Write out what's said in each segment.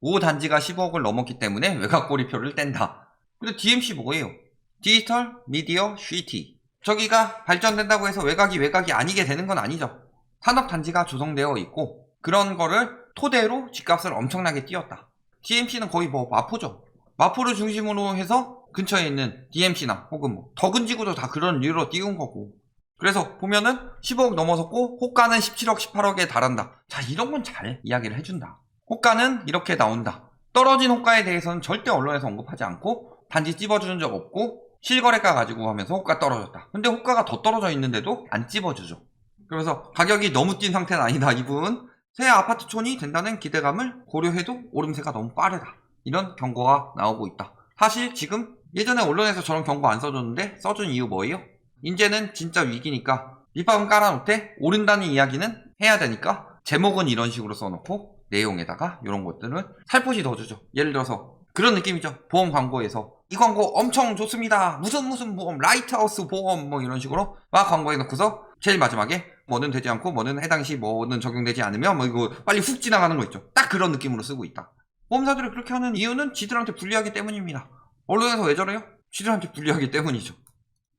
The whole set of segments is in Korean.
오 단지가 15억을 넘었기 때문에 외곽 고리표를 뗀다. 근데 DMC 뭐예요? 디지털 미디어 시티. 저기가 발전된다고 해서 외곽이 아니게 되는 건 아니죠. 산업단지가 조성되어 있고 그런 거를 토대로 집값을 엄청나게 띄웠다. DMC는 거의 뭐 마포죠. 마포를 중심으로 해서 근처에 있는 DMC나 혹은 뭐 덕은지구도 다 그런 이유로 띄운 거고. 그래서 보면은 15억 넘어섰고 호가는 17억 18억에 달한다. 자, 이런 건 잘 이야기를 해준다. 호가는 이렇게 나온다. 떨어진 호가에 대해서는 절대 언론에서 언급하지 않고 단지 찝어주는 적 없고 실거래가 가지고 하면서 호가 떨어졌다. 근데 호가가 더 떨어져 있는데도 안 찝어주죠. 그래서 가격이 너무 뛴 상태는 아니다. 이 부분 새 아파트촌이 된다는 기대감을 고려해도 오름세가 너무 빠르다. 이런 경고가 나오고 있다. 사실 지금 예전에 언론에서 저런 경고 안 써줬는데 써준 이유 뭐예요? 이제는 진짜 위기니까 밑밥은 깔아놓되 오른다는 이야기는 해야 되니까 제목은 이런 식으로 써놓고 내용에다가 이런 것들을 살포시 넣어주죠. 예를 들어서 그런 느낌이죠. 보험 광고에서 이 광고 엄청 좋습니다. 무슨 보험, 라이트하우스 보험 뭐 이런 식으로 막 광고해 놓고서 제일 마지막에 뭐는 되지 않고 뭐는 해당시 뭐는 적용되지 않으면 뭐 이거 빨리 훅 지나가는 거 있죠. 딱 그런 느낌으로 쓰고 있다. 보험사들이 그렇게 하는 이유는 지들한테 불리하기 때문입니다. 언론에서 왜 저래요? 지들한테 불리하기 때문이죠.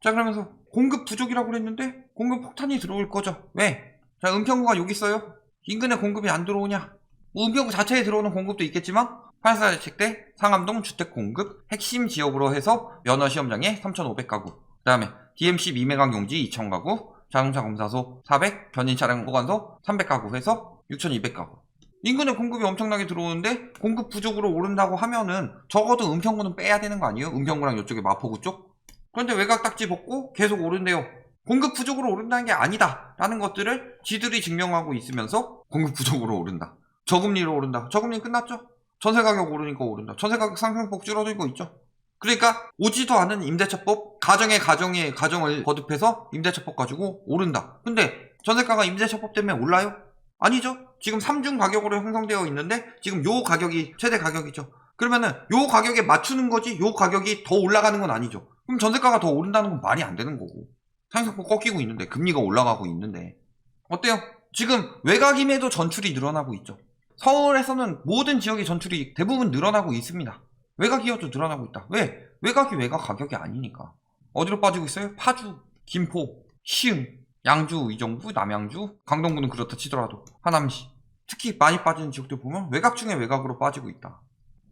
자, 그러면서 공급 부족이라고 그랬는데 공급 폭탄이 들어올 거죠. 왜? 자, 은평구가 여기 있어요. 인근에 공급이 안 들어오냐? 뭐 은평구 자체에 들어오는 공급도 있겠지만 8사 대책 때 상암동 주택 공급 핵심 지역으로 해서 면허 시험장에 3,500가구, 그 다음에 DMC 미매각 용지 2,000가구, 자동차 검사소 400, 견인 차량 보관소 300가구 해서 6,200가구. 인근에 공급이 엄청나게 들어오는데 공급 부족으로 오른다고 하면은 적어도 은평구는 빼야 되는 거 아니에요? 은평구랑 이쪽에 마포구 쪽? 그런데 외곽 딱지 벗고 계속 오른대요. 공급 부족으로 오른다는 게 아니다 라는 것들을 지들이 증명하고 있으면서 공급 부족으로 오른다. 저금리로 오른다. 저금리 끝났죠? 전세 가격 오르니까 오른다. 전세 가격 상승폭 줄어들고 있죠. 그러니까 오지도 않은 임대차법, 가정을 거듭해서 임대차법 가지고 오른다. 근데 전세가가 임대차법 때문에 올라요? 아니죠. 지금 3중 가격으로 형성되어 있는데 지금 요 가격이 최대 가격이죠. 그러면은 요 가격에 맞추는 거지 요 가격이 더 올라가는 건 아니죠. 그럼 전세가가 더 오른다는 건 말이 안 되는 거고. 상승폭 꺾이고 있는데 금리가 올라가고 있는데 어때요? 지금 외곽임에도 전출이 늘어나고 있죠. 서울에서는 모든 지역의 전출이 대부분 늘어나고 있습니다. 외곽이어도 늘어나고 있다. 왜? 외곽이 외곽 가격이 아니니까. 어디로 빠지고 있어요? 파주, 김포, 시흥, 양주, 의정부, 남양주, 강동구는 그렇다 치더라도 하남시. 특히 많이 빠지는 지역들 보면 외곽 중에 외곽으로 빠지고 있다.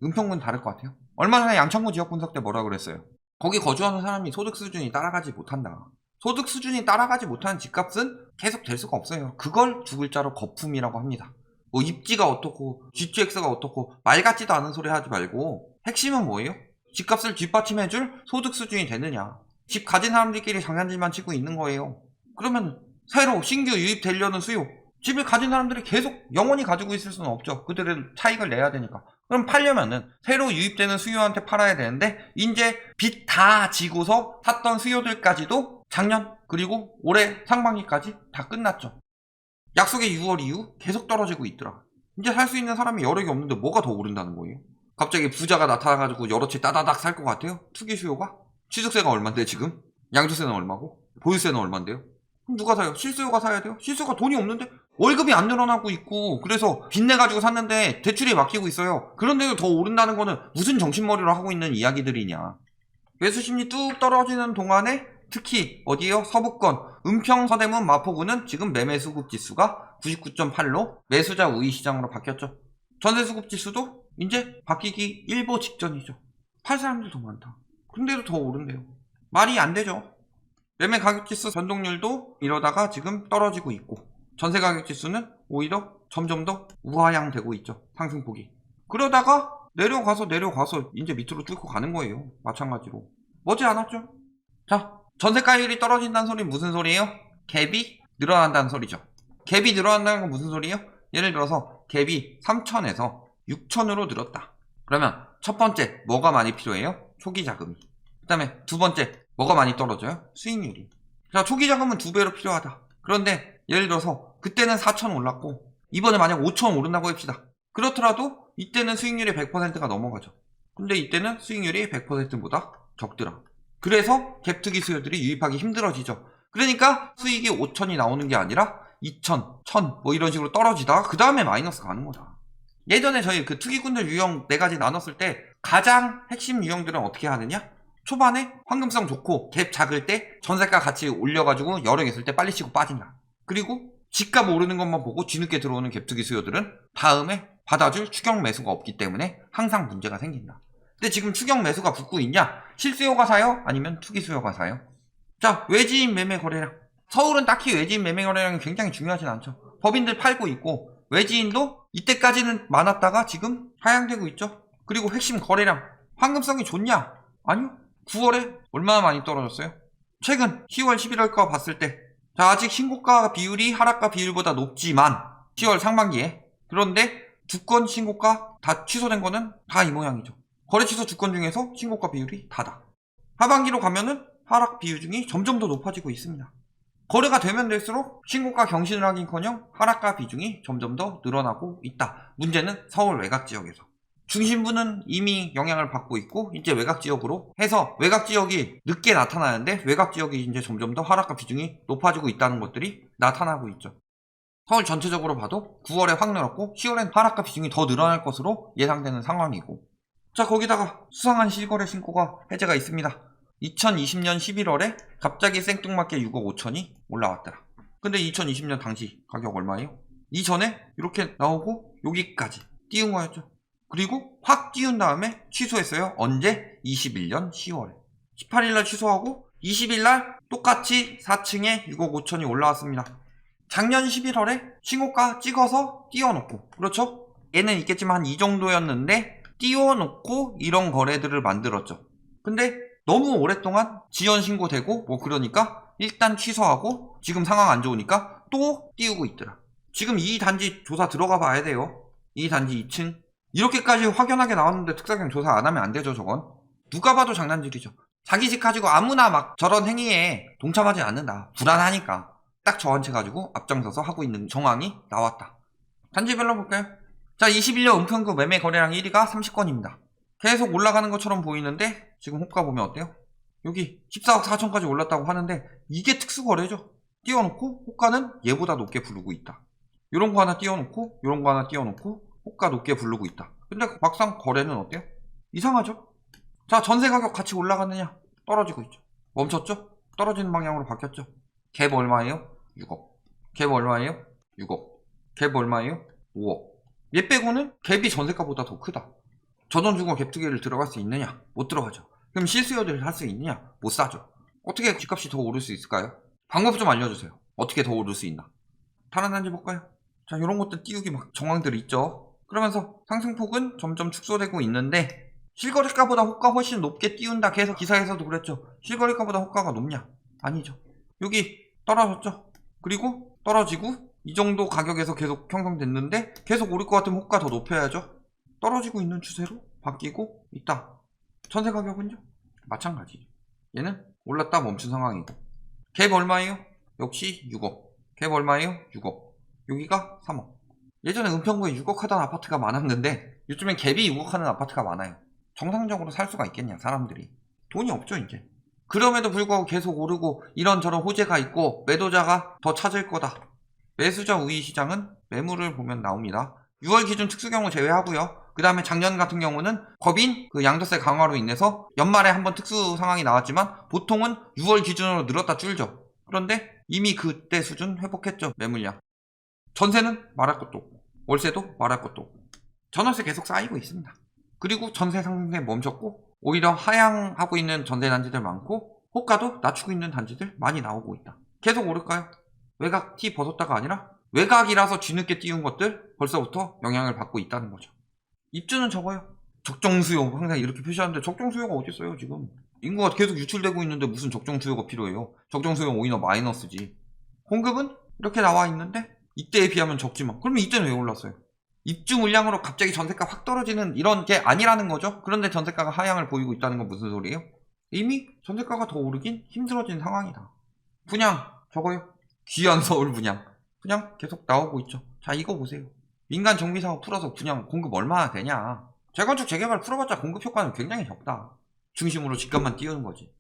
은평구는 다를 것 같아요. 얼마 전에 양천구 지역 분석 때 뭐라 그랬어요? 거기 거주하는 사람이 소득 수준이 따라가지 못한다. 소득 수준이 따라가지 못하는 집값은 계속 될 수가 없어요. 그걸 두 글자로 거품이라고 합니다. 뭐 입지가 어떻고 GTX가 어떻고 말 같지도 않은 소리 하지 말고 핵심은 뭐예요? 집값을 뒷받침해줄 소득 수준이 되느냐. 집 가진 사람들끼리 장난질만 치고 있는 거예요. 그러면 새로 신규 유입되려는 수요, 집을 가진 사람들이 계속 영원히 가지고 있을 수는 없죠. 그들은 차익을 내야 되니까. 그럼 팔려면은 새로 유입되는 수요한테 팔아야 되는데 이제 빚 다 지고서 샀던 수요들까지도 작년 그리고 올해 상반기까지 다 끝났죠. 약속의 6월 이후 계속 떨어지고 있더라. 이제 살 수 있는 사람이 여력이 없는데 뭐가 더 오른다는 거예요? 갑자기 부자가 나타나가지고 여러 채 따다닥 살 것 같아요? 투기 수요가? 취득세가 얼만데 지금? 양도세는 얼마고? 보유세는 얼만데요? 그럼 누가 사요? 실수요가 사야 돼요? 실수요가 돈이 없는데 월급이 안 늘어나고 있고 그래서 빚내가지고 샀는데 대출이 막히고 있어요. 그런데도 더 오른다는 거는 무슨 정신머리로 하고 있는 이야기들이냐. 매수심리 뚝 떨어지는 동안에 특히 어디에요? 서부권 은평, 서대문, 마포구는 지금 매매수급 지수가 99.8로 매수자 우위 시장으로 바뀌었죠. 전세수급 지수도 이제 바뀌기 일보 직전이죠. 팔 사람들 더 많다. 근데도 더 오른대요. 말이 안 되죠. 매매 가격 지수 변동률도 이러다가 지금 떨어지고 있고 전세 가격 지수는 오히려 점점 더 우하향되고 있죠. 상승폭이. 그러다가 내려가서 이제 밑으로 뚫고 가는 거예요. 마찬가지로. 머지않았죠. 자, 전세가율이 떨어진다는 소리는 무슨 소리예요? 갭이 늘어난다는 소리죠. 갭이 늘어난다는 건 무슨 소리예요? 예를 들어서 갭이 3,000에서 6,000으로 늘었다. 그러면 첫 번째 뭐가 많이 필요해요? 초기 자금이. 그 다음에 두 번째 뭐가 많이 떨어져요? 수익률이. 자, 초기 자금은 2배로 필요하다. 그런데 예를 들어서 그때는 4,000 올랐고 이번에 만약 5,000 오른다고 합시다. 그렇더라도 이때는 수익률이 100%가 넘어가죠. 근데 이때는 수익률이 100%보다 적더라. 그래서 갭투기 수요들이 유입하기 힘들어지죠. 그러니까 수익이 5,000이 나오는 게 아니라 2,000, 1,000 뭐 이런 식으로 떨어지다가 그 다음에 마이너스 가는 거다. 예전에 저희 그 투기꾼들 유형 4가지 나눴을 때 가장 핵심 유형들은 어떻게 하느냐? 초반에 황금성 좋고 갭 작을 때 전세가 같이 올려가지고 여력 있을 때 빨리 치고 빠진다. 그리고 집값 오르는 것만 보고 뒤늦게 들어오는 갭투기 수요들은 다음에 받아줄 추격 매수가 없기 때문에 항상 문제가 생긴다. 근데 지금 추격 매수가 붙고 있냐? 실수요가 사요? 아니면 투기 수요가 사요? 자, 외지인 매매 거래량. 서울은 딱히 외지인 매매 거래량이 굉장히 중요하진 않죠. 법인들 팔고 있고 외지인도 이때까지는 많았다가 지금 하향되고 있죠. 그리고 핵심 거래량. 황금성이 좋냐? 아니요. 9월에 얼마나 많이 떨어졌어요? 최근 10월, 11월 거 봤을 때 자, 아직 신고가 비율이 하락가 비율보다 높지만 10월 상반기에 그런데 두 건 신고가 다 취소된 거는 다 이 모양이죠. 거래 취소 두 건 중에서 신고가 비율이 다다. 하반기로 가면은 하락 비중이 점점 더 높아지고 있습니다. 거래가 되면 될수록 신고가 경신을 하긴커녕 하락가 비중이 점점 더 늘어나고 있다. 문제는 서울 외곽 지역에서. 중심부는 이미 영향을 받고 있고 이제 외곽 지역으로 해서 외곽 지역이 늦게 나타나는데 외곽 지역이 이제 점점 더 하락가 비중이 높아지고 있다는 것들이 나타나고 있죠. 서울 전체적으로 봐도 9월에 확 늘었고 10월엔 하락가 비중이 더 늘어날 것으로 예상되는 상황이고 자 거기다가 수상한 실거래 신고가 해제가 있습니다. 2020년 11월에 갑자기 생뚱맞게 6억 5천이 올라왔더라. 근데 2020년 당시 가격 얼마예요? 이전에 이렇게 나오고 여기까지 띄운 거였죠. 그리고 확 띄운 다음에 취소했어요. 언제? 21년 10월에 18일날 취소하고 20일날 똑같이 4층에 6억 5천이 올라왔습니다. 작년 11월에 신고가 찍어서 띄워놓고 그렇죠? 얘는 있겠지만 이 정도였는데 띄워놓고 이런 거래들을 만들었죠. 근데 너무 오랫동안 지연 신고되고 뭐 그러니까 일단 취소하고 지금 상황 안 좋으니까 또 띄우고 있더라. 지금 이 단지 조사 들어가 봐야 돼요. 이 단지 2층 이렇게까지 확연하게 나왔는데 특사경 조사 안 하면 안 되죠. 저건 누가 봐도 장난질이죠. 자기 집 가지고 아무나 막 저런 행위에 동참하지 않는다. 불안하니까 딱 저 한 채 가지고 앞장서서 하고 있는 정황이 나왔다. 단지별로 볼까요? 자 21년 은평구 매매 거래량 1위가 30건입니다. 계속 올라가는 것처럼 보이는데 지금 호가 보면 어때요? 여기 14억 4천까지 올랐다고 하는데 이게 특수거래죠. 띄워놓고 호가는 얘보다 높게 부르고 있다. 요런 거 하나 띄워놓고 요런 거 하나 띄워놓고 호가 높게 부르고 있다. 근데 막상 거래는 어때요? 이상하죠? 자 전세 가격 같이 올라가느냐? 떨어지고 있죠. 멈췄죠? 떨어지는 방향으로 바뀌었죠. 갭 얼마예요? 6억. 갭 얼마예요? 6억. 갭 얼마예요? 5억. 얘 빼고는 갭이 전세가보다 더 크다. 전원주거 갭투기를 들어갈 수 있느냐? 못 들어가죠. 그럼 실수요들을 할 수 있느냐? 못 사죠. 어떻게 집값이 더 오를 수 있을까요? 방법 좀 알려주세요. 어떻게 더 오를 수 있나? 다른 단지 볼까요? 자, 이런 것들 띄우기 막 정황들이 있죠. 그러면서 상승폭은 점점 축소되고 있는데 실거래가보다 호가 훨씬 높게 띄운다. 계속 기사에서도 그랬죠. 실거래가보다 호가가 높냐? 아니죠. 여기 떨어졌죠. 그리고 떨어지고 이 정도 가격에서 계속 형성됐는데 계속 오를 것 같으면 호가 더 높여야죠. 떨어지고 있는 추세로 바뀌고 있다. 전세 가격은요? 마찬가지. 얘는 올랐다 멈춘 상황이고 갭 얼마예요? 역시 6억. 갭 얼마예요? 6억. 여기가 3억. 예전에 은평구에 6억 하던 아파트가 많았는데 요즘엔 갭이 6억 하는 아파트가 많아요. 정상적으로 살 수가 있겠냐 사람들이. 돈이 없죠 이제. 그럼에도 불구하고 계속 오르고 이런저런 호재가 있고 매도자가 더 찾을 거다. 매수자 우위 시장은 매물을 보면 나옵니다. 6월 기준 특수경우 제외하고요. 그 다음에 작년 같은 경우는 법인 그 양도세 강화로 인해서 연말에 한번 특수 상황이 나왔지만 보통은 6월 기준으로 늘었다 줄죠. 그런데 이미 그때 수준 회복했죠. 매물량. 전세는 말할 것도 없고 월세도 말할 것도 없고 전월세 계속 쌓이고 있습니다. 그리고 전세 상승세 멈췄고 오히려 하향하고 있는 전세 단지들 많고 호가도 낮추고 있는 단지들 많이 나오고 있다. 계속 오를까요? 외곽 티 벗었다가 아니라 외곽이라서 뒤늦게 띄운 것들 벌써부터 영향을 받고 있다는 거죠. 입주는 적어요. 적정수요 항상 이렇게 표시하는데 적정수요가 어디 있어요 지금. 인구가 계속 유출되고 있는데 무슨 적정수요가 필요해요. 적정수요는 오히려 마이너스지. 공급은 이렇게 나와 있는데 이때에 비하면 적지만 그러면 이때는 왜 올랐어요? 입주 물량으로 갑자기 전세가 확 떨어지는 이런 게 아니라는 거죠. 그런데 전세가가 하향을 보이고 있다는 건 무슨 소리예요? 이미 전세가가 더 오르긴 힘들어진 상황이다. 분양 적어요. 귀한 서울 분양 계속 나오고 있죠. 자 이거 보세요. 민간 정비사업 풀어서 분양 공급 얼마나 되냐. 재건축 재개발 풀어봤자 공급 효과는 굉장히 적다. 중심으로 집값만 띄우는 거지.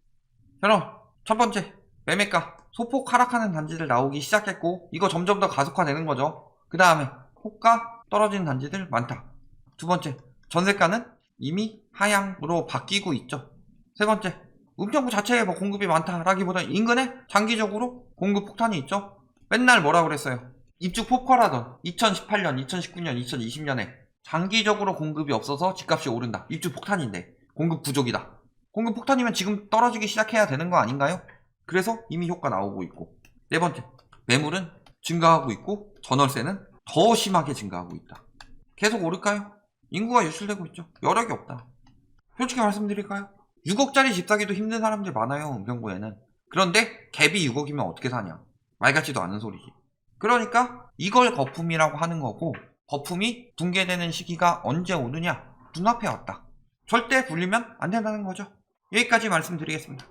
그럼 첫 번째 매매가 소폭 하락하는 단지들 나오기 시작했고 이거 점점 더 가속화되는 거죠. 그 다음에 호가 떨어지는 단지들 많다. 두 번째, 전세가는 이미 하향으로 바뀌고 있죠. 세 번째, 은평구 자체에 뭐 공급이 많다라기보다 인근에 장기적으로 공급 폭탄이 있죠. 맨날 뭐라 그랬어요? 입주 폭발하던 2018년, 2019년, 2020년에 장기적으로 공급이 없어서 집값이 오른다. 입주 폭탄인데 공급 부족이다. 공급 폭탄이면 지금 떨어지기 시작해야 되는 거 아닌가요? 그래서 이미 효과 나오고 있고. 네 번째, 매물은 증가하고 있고 전월세는 더 심하게 증가하고 있다. 계속 오를까요? 인구가 유출되고 있죠. 여력이 없다. 솔직히 말씀드릴까요? 6억짜리 집 사기도 힘든 사람들 많아요, 은평구에는. 그런데 갭이 6억이면 어떻게 사냐? 말 같지도 않은 소리지. 그러니까 이걸 거품이라고 하는 거고, 거품이 붕괴되는 시기가 언제 오느냐? 눈앞에 왔다. 절대 불리면 안 된다는 거죠. 여기까지 말씀드리겠습니다.